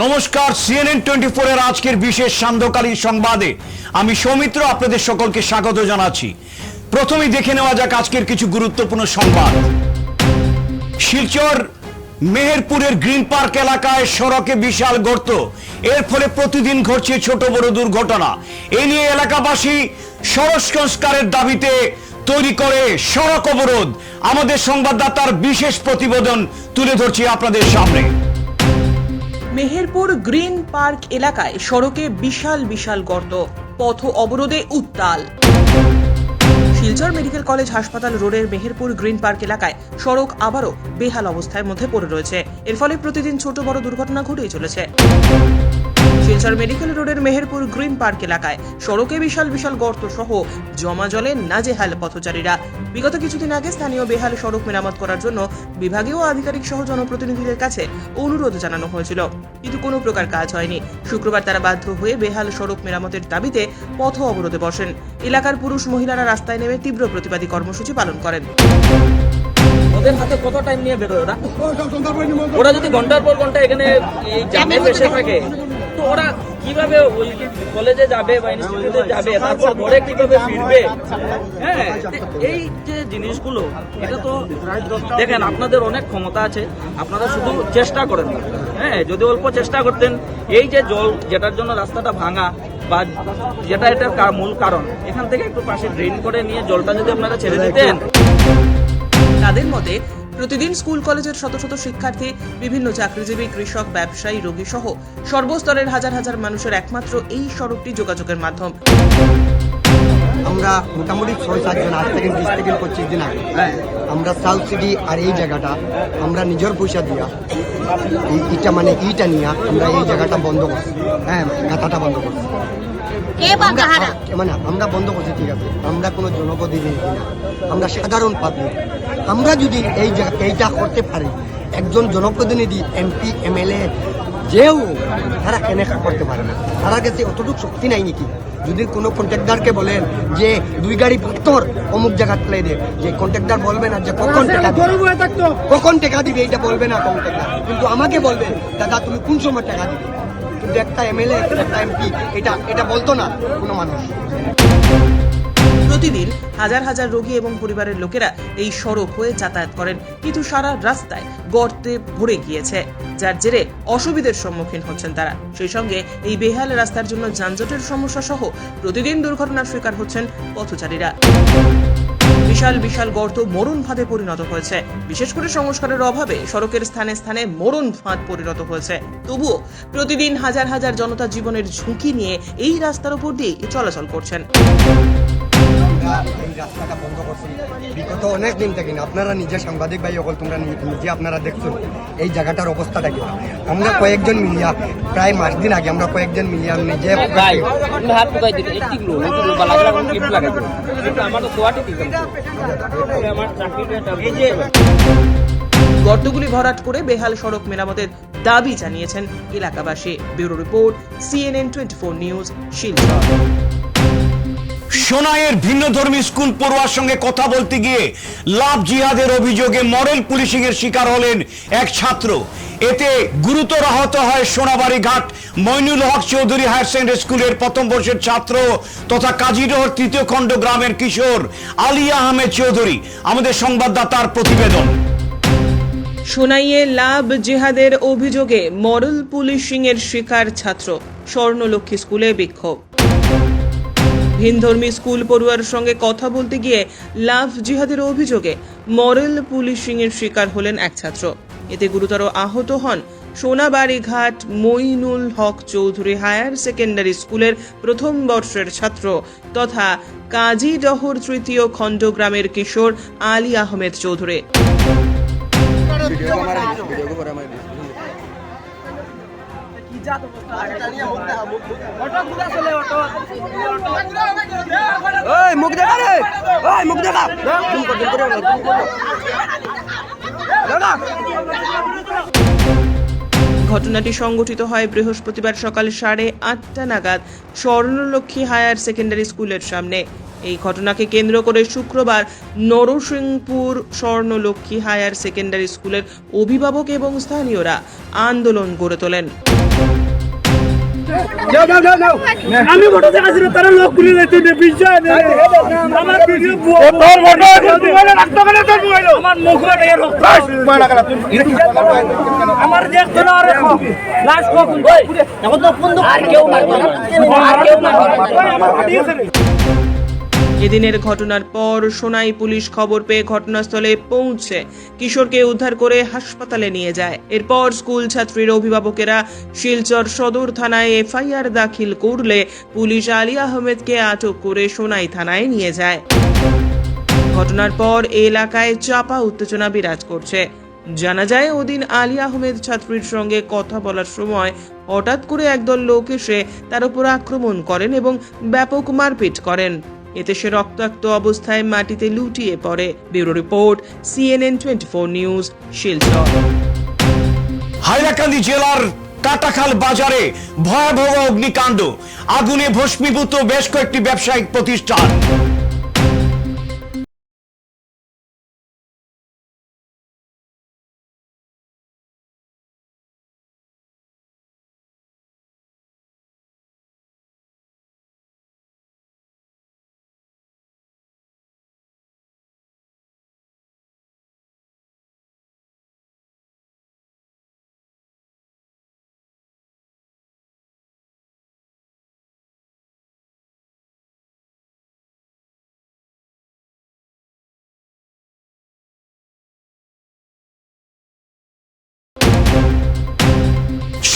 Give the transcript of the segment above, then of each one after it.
নমস্কার, CNN 24 এর আজকের বিশেষ সান্ধ্যকালীন সংবাদে আমি সৌমিত্র আপনাদের সকলকে স্বাগত জানাচ্ছি। প্রথমেই দেখে নেওয়া যাক আজকের কিছু গুরুত্বপূর্ণ সংবাদ। শিলচর মেহেরপুরের গ্রিন পার্ক এলাকায় সড়কে বিশাল গর্ত, এর ফলে প্রতিদিন ঘটছে ছোট বড় দুর্ঘটনা। এ নিয়ে এলাকাবাসী সড়ক সংস্কারের দাবিতে তৈরি করে সড়ক অবরোধ। আমাদের সংবাদদাতার বিশেষ প্রতিবেদন তুলে ধরছি আপনাদের সামনে। মেহেরপুর গ্রিন পার্ক এলাকায় সড়কে বিশাল বিশাল গর্ত, পথ অবরোধে উত্তাল। শিলচর মেডিকেল কলেজ হাসপাতাল রোডের মেহেরপুর গ্রিন পার্ক এলাকায় সড়ক আবারও বেহাল অবস্থার মধ্যে পড়ে রয়েছে। এর ফলে প্রতিদিন ছোট বড় দুর্ঘটনা ঘটেই চলেছে। শিলচর মেডিকেল রোডের মেহেরপুর গ্রিন পার্ক এলাকায় সড়কে বিশাল বিশাল গর্ত সহ জমা জলে নাজেহাল পথচারীরা। বিগত কিছুদিন আগে স্থানীয় বেহাল সড়ক মেরামত করার জন্য বিভাগীয় আধিকারিক সহ জনপ্রতিনিধিদের কাছে অনুরোধ জানানো হয়েছিল, কিন্তু কোনো প্রকার কাজ হয়নি। শুক্রবার তারা বাধ্য হয়ে বেহাল সড়ক মেরামতের দাবিতে পথ অবরোধে বসেন। এলাকার পুরুষ মহিলারা রাস্তায় নেমে তীব্র প্রতিবাদী কর্মসূচি পালন করেন। ওদের হাতে কত টাইম নিয়ে বেরোয় ওরা যদি ঘন্টার পর ঘন্টা এখানে এই জ্যামে বসে থাকে, তো ওরা কিভাবে ওই কলেজে যাবে বা ইনস্টিটিউটে যাবে, তারপর ঘরে কিভাবে ফিরবে? হ্যাঁ, এই যে জিনিসগুলো, এটা তো দেখেন আপনাদের অনেক ক্ষমতা আছে, আপনারা শুধু চেষ্টা করেন না। হ্যাঁ, যদি অল্প চেষ্টা করতেন, এই যে জল যেটার জন্য রাস্তাটা ভাঙা বা যেটা এটার মূল কারণ, এখান থেকে একটু পাশে ড্রেন করে নিয়ে জলটা যদি আপনারা ছেড়ে দিতেন। তাদের মতে প্রতিদিন স্কুল কলেজের শত শত শিক্ষার্থী, বিভিন্ন চাকরিজীবী, কৃষক, ব্যবসায়ী, রোগী সহ সর্বস্তরের হাজার হাজার মানুষের একমাত্র এই সড়কটি যোগাযোগের মাধ্যম। আমরা মোটামুটি 6-7 জন, আজ থেকে 20 থেকে 25 দিন আগে আমরা সাউথ সিটি আর এই জায়গাটা আমরা নিজের পয়সা দিয়া ইটা নিয়ে আমরা এই জায়গাটা বন্ধ করছি। হ্যাঁ, গাথাটা বন্ধ করছি। আমরা বন্ধ করছি, ঠিক আছে। আমরা কোনো জনপ্রতিনিধি না, আমরা সাধারণ পাবলিক। আমরা যদি এইটা করতে পারি, একজন জনপ্রতিনিধি, এমপি, এমএলএ যেও তারা কেন করতে পারে না? তারা কাছে অতটুকু শক্তি নাই নাকি? যদি কোনো কন্ট্রাক্টরকে বলেন যে 2 গাড়ি পাথর অমুক জায়গা ফেলে দে, যে কন্ট্রাক্টর বলবে না যে কখন টাকা দিবে, এটা বলবে না কন্ট্রাক্টর, কিন্তু আমাকে বলবে দাদা তুমি কোন সময় টাকা দিবে। কিন্তু একটা এমএলএ, একটা এমপি এটা বলতো না কোনো মানুষ। প্রতিদিন হাজার হাজার রোগী এবং পরিবারের লোকেরা এই সড়ক হয়ে যাতায়াত করেন, কিন্তু সারা রাস্তায় গর্তে ভরে গিয়েছে, যার জেরে অসুবিধার সম্মুখীন হচ্ছেন তারা। সেই সঙ্গে এই বেহাল রাস্তার জন্য যানজটের সমস্যা সহ প্রতিদিন দুর্ঘটনার শিকার হচ্ছেন পথচারীরা। বিশাল বিশাল গর্ত মরণ ফাঁদে পরিণত হয়েছে। বিশেষ করে সংস্কারের অভাবে সড়কের স্থানে স্থানে মরণ ফাঁদ পরিণত হয়েছে। তবুও প্রতিদিন হাজার হাজার জনতা জীবনের ঝুঁকি নিয়ে এই রাস্তার উপর দিয়ে চলাচল করছেন। এই রাস্তাটা বন্ধ করছি বিগত অনেক দিন থেকে। আপনারা নিজে সাংবাদিক ভাই সকল, তোমরা নিজে আপনারা দেখছো এই জায়গাটার অবস্থাটা কি। আমরা কয়েকজন মিলিয়া প্রায় মাস দিন আগে আমরা কয়েকজন মিলিয়া নিজে গর্তগুলি ভরাট করে বেহাল সড়ক মেরামতের দাবি জানিয়েছেন এলাকাবাসী। Bureau report, CNN 24 news, Silchar. সোনাইয়ের ভিন্নধর্মী স্কুল পড়ুয়ার সঙ্গে কথা বলতে গিয়ে লাভ জিহাদের অভিযোগে মডেল পুলিশিং এর শিকার হলেন এক ছাত্র। এতে গুরুতর আহত হয় সোনাবাড়ি ঘাট মইনুল হক চৌধুরী হায়ার সেকেন্ডারি স্কুলের প্রথম বর্ষের ছাত্র তথা কাজীডোহর 3য় খণ্ড গ্রামের কিশোর আলিয়া আহমেদ চৌধুরী। আমাদের সংবাদদাতার প্রতিবেদন। সোনাইয়ে লাভ জিহাদের অভিযোগে মডেল পুলিশিং এর শিকার ছাত্র। স্বর্ণলক্ষ্মী স্কুলে বিক্ষোভ। ভিনধর্মী স্কুল পড়ুয়ার সঙ্গে কথা বলতে গিয়ে লাভ জিহাদের অভিযোগে মডেল পুলিশিং এর শিকার হলেন এক ছাত্র। এতে গুরুতর আহত হন সোনাবাড়ি ঘাট মইনুল হক চৌধুরী হায়ার সেকেন্ডারি স্কুলের প্রথম বর্ষের ছাত্র তথা কাজীডহর 3য় খণ্ড গ্রামের কিশোর আলী আহমেদ চৌধুরী। ঘটনাটি সংঘটিত হয় বৃহস্পতিবার সকাল 8:30 নাগাদ স্বর্ণলক্ষ্মী হায়ার সেকেন্ডারি স্কুলের সামনে। এই ঘটনাকে কেন্দ্র করে শুক্রবার নরসিংপুর স্বর্ণলক্ষ্মী হায়ার সেকেন্ডারি স্কুলের অভিভাবক এবং স্থানীয়রা আন্দোলন গড়ে তোলেন। আমি ভোট দেখাচ্ছি তারা লোক খুলে যাইতে বিষয় নেই আমার ভিডিও আমার মুখ আমার দেখতো না আরে লাস্ট কখন এখন তো বন্ধু আর কেউ মারবে না আমার হাঁটিয়েছে এদিনের ঘটনার পর সোনাই পুলিশ খবর পেয়ে ঘটনাস্থলে পৌঁছে কিশোরকে উদ্ধার করে হাসপাতালে নিয়ে যায়। এরপর স্কুল ছাত্রীর অভিভাবকেরা শিলচর সদর থানায় এফআইআর দাখিল করলে পুলিশ আলী আহমেদকে আটক করে সোনাই থানায় নিয়ে যায়। ঘটনার পর এলাকায় চাপা উত্তেজনা বিরাজ করছে। জানা যায় ওদিন আলী আহমেদ ছাত্রীর সঙ্গে কথা বলার সময় হঠাৎ করে একদল লোক এসে তার উপর আক্রমণ করেন এবং ব্যাপক মারপিট করেন। এতে সে রক্তাক্ত অবস্থায় মাটিতে লুটিয়ে পড়ে। Bureau report, CNN 24 news, Silchar. Hailakandi জেলার কাটাখাল বাজারে ভয়াবহ অগ্নিকাণ্ড, আগুনে ভস্মীভূত বেশ কয়েকটি ব্যবসায়িক প্রতিষ্ঠান।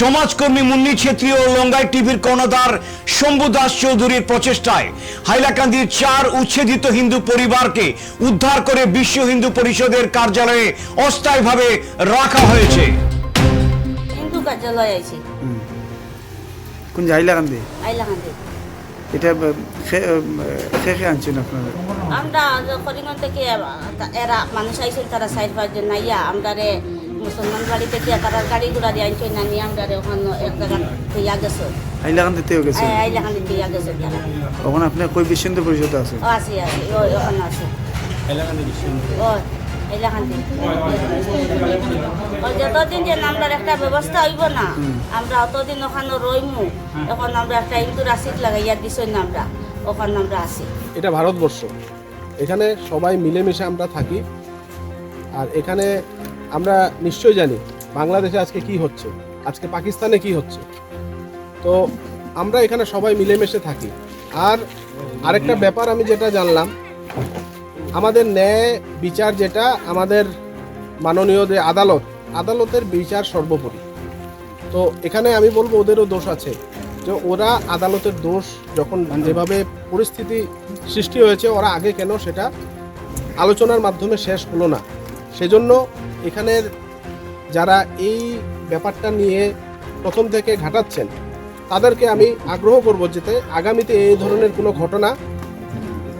সমাজকর্মী মুন্নি ছেত্রী ও লঙ্গাই টিভির কর্ণধার শম্ভু দাস চৌধুরীর প্রচেষ্টায় হাইলাকান্দির 4 উচ্ছেদিত হিন্দু পরিবারকে উদ্ধার করে বিশ্ব হিন্দু পরিষদের কার্যালয়ে অস্থায়ীভাবে রাখা হয়েছে। হিন্দু কার্যালয় আছে কোন হাইলাকান্দি আইলাকান্দি। এটা খেয়ে আনছেন আপনারা? আমরা করিমগঞ্জ থেকে এরা মানুষ আইসেন, তারা 4-5 জন আইয়া আমরা মুসলমান বাড়ি থেকে তারা গাড়ি ঘোড়া দিয়ে আনছেন না নিয়ে আমরা ওখানে এক জায়গা দিয়া গেছে, হাইলাকান্দিতেও গেছে। আইলাকান্দি দিয়া গেছে তারা। ওখানে আপনার কই বিশ্ব হিন্দু পরিষদ আছে? আছে ওখানে আছে হাইলাকান্দি। যতদিন যে আমরা একটা ব্যবস্থা হইব না আমরা অতদিন ওখানে রইমু। এখন আমরা একটা হিন্দু রাশিদ লাগাইয়া দিছই না, আমরা ওখানে আমরা আছি। এটা ভারতবর্ষ, এখানে সবাই মিলেমিশে আমরা থাকি। আর এখানে আমরা নিশ্চয়ই জানি বাংলাদেশে আজকে কি হচ্ছে, আজকে পাকিস্তানে কি হচ্ছে। তো আমরা এখানে সবাই মিলেমিশে থাকি। আর আরেকটা ব্যাপার আমি যেটা জানলাম, আমাদের ন্যায় বিচার যেটা আমাদের মাননীয় যে আদালতের বিচার সর্বোপরি। তো এখানে আমি বলবো ওদেরও দোষ আছে, যে ওরা আদালতের দোষ যখন যেভাবে পরিস্থিতি সৃষ্টি হয়েছে ওরা আগে কেন সেটা আলোচনার মাধ্যমে শেষ হলো না। সেজন্য এখানের যারা এই ব্যাপারটা নিয়ে প্রথম থেকে ঘাটাচ্ছেন তাদেরকে আমি আগ্রহ করব যাতে আগামীতে এই ধরনের কোনো ঘটনা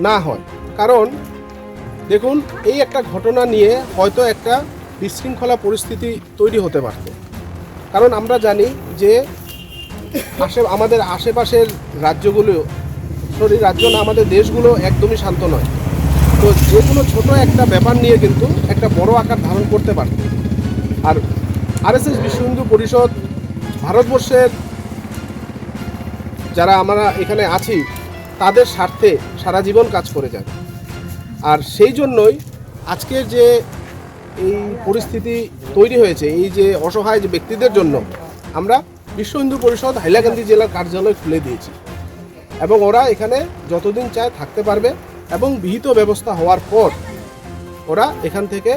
না হয়। কারণ দেখুন, এই একটা ঘটনা নিয়ে হয়তো একটা বিশৃঙ্খলা পরিস্থিতি তৈরি হতে পারত। কারণ আমরা জানি যে আমাদের আশেপাশের রাজ্যগুলো, রাজ্য না আমাদের দেশগুলো একদমই শান্ত নয়। তো যে কোনো ছোটো একটা ব্যাপার নিয়ে কিন্তু একটা বড় আকার ধারণ করতে পারত। আর আরএসএস বিশ্ব হিন্দু পরিষদ ভারতবর্ষের যারা আমরা এখানে আছি তাদের স্বার্থে সারা জীবন কাজ করে যায়। আর সেই জন্যই আজকের যে এই পরিস্থিতি তৈরি হয়েছে, এই যে অসহায় যে ব্যক্তিদের জন্য আমরা বিশ্ব হিন্দু পরিষদ হাইলাকান্দি জেলার কার্যালয় খুলে দিয়েছি এবং ওরা এখানে যতদিন চায় থাকতে পারবে এবং বিহিত ব্যবস্থা হওয়ার পর ওরা এখান থেকে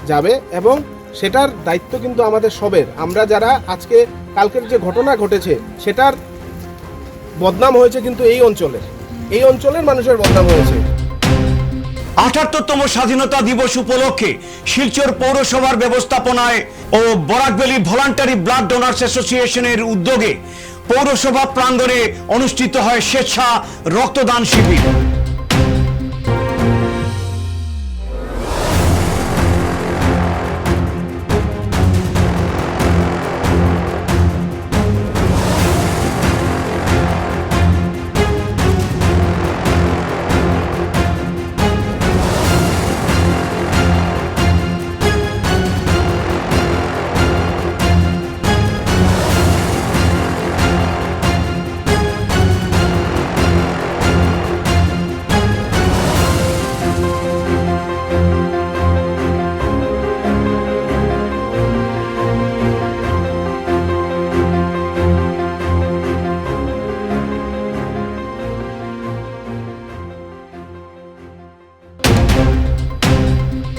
যাবে এবং সেটার দায়িত্ব কিন্তু আমাদের সবের। আমরা যারা আজকে কালকের যে ঘটনা ঘটেছে সেটার বদনাম হয়েছে কিন্তু এই অঞ্চলের মানুষের বদনাম হয়েছে। ৭৮তম স্বাধীনতা দিবস উপলক্ষে শিলচর পৌরসভার ব্যবস্থাপনায় ও বরাকভ্যালি ভলান্টারি ব্লাড ডোনার্স অ্যাসোসিয়েশনের উদ্যোগে পৌরসভা প্রাঙ্গণে অনুষ্ঠিত হয় স্বেচ্ছা রক্তদান শিবির।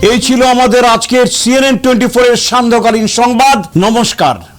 এই ছিল আমাদের আজকের CNN24 এর সান্ধ্যকালীন সংবাদ। নমস্কার।